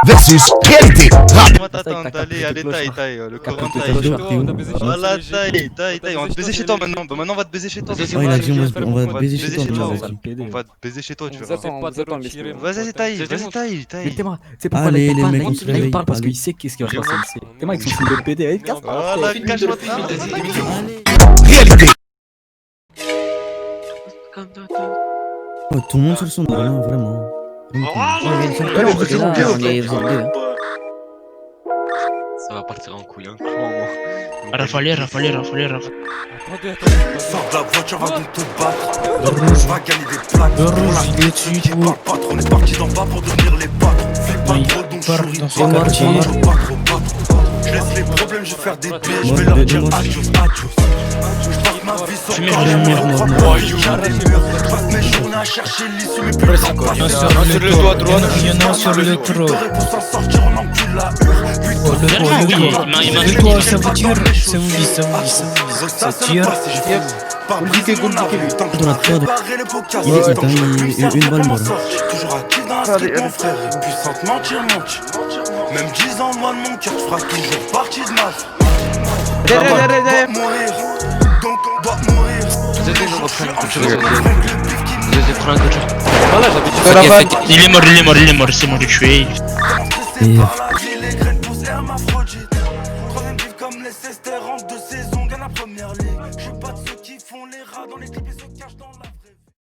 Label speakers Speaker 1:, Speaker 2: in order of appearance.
Speaker 1: versus réalité. Rap.
Speaker 2: Moi t'attends, allez, taille, le coran taille. Voilà, taille, on va te baiser chez toi maintenant. Bah maintenant on va te baiser chez toi.
Speaker 3: Oh, il a dit on va te baiser chez toi.
Speaker 2: On va te baiser chez toi, tu
Speaker 4: Vous
Speaker 2: vois.
Speaker 4: attend,
Speaker 2: Vas-y, taille.
Speaker 5: Mais Théma, c'est pourquoi
Speaker 3: Allez,
Speaker 5: là,
Speaker 3: les mecs,
Speaker 5: là,
Speaker 3: on se
Speaker 5: il
Speaker 3: réveille,
Speaker 5: parle parce
Speaker 3: allez.
Speaker 5: qu'il sait qu'est-ce qu'il va se passer. Théma avec son signe de PD, allez, casse pas.
Speaker 2: Voilà, cache-toi.
Speaker 1: Réalité.
Speaker 3: Oh, tout le monde sur son dos, non, vraiment.
Speaker 6: Ça va partir en couille, hein, crois-moi.
Speaker 7: Rafale.
Speaker 8: Sors de la voiture, va donc te battre. Je vais gagner des plaques.
Speaker 7: il est dessus,
Speaker 8: Qui parle pas trop, on est parti d'en bas pour devenir les patrons. Fais pas trop donc je
Speaker 7: dans
Speaker 8: souris.
Speaker 7: son quartier.
Speaker 8: Pas trop. Je laisse les problèmes, je vais faire des pieds. Je vais leur dire adios. Je passe ma vie sur le corps, je crois pas, il y a des murs. Je passe mes journées à chercher l'issue, mais plus le temps passe.
Speaker 7: Sur le doigt droit, il y en a sur le trop.
Speaker 8: De réponse à sortir, on encule la hurle.
Speaker 7: Le doigt, ça vous tire, ça vous vise, ça tire.
Speaker 8: Par briser mon avenir, tant que
Speaker 3: Dans la peur de-
Speaker 8: barrer les bocas,
Speaker 3: Il est
Speaker 8: tant que je
Speaker 3: éteint,
Speaker 8: m'occupe ça,
Speaker 3: une balle
Speaker 8: je m'en
Speaker 3: mort.
Speaker 8: sors. Toujours actif dans la street, mon frère, et puissante mentir. Même 10 ans loin de mon cœur, tu feras toujours partie de ma vie. On doit mourir, donc on doit mourir.
Speaker 7: Il est mort, c'est mort, tué.
Speaker 3: Et
Speaker 8: Par la ville, les graines poussent hermaphrodite. Troisième vif comme les Cester, rentre de saison, gagne la première ligue. Je suis pas de ceux qui font les rats dans les clips et se cachent dans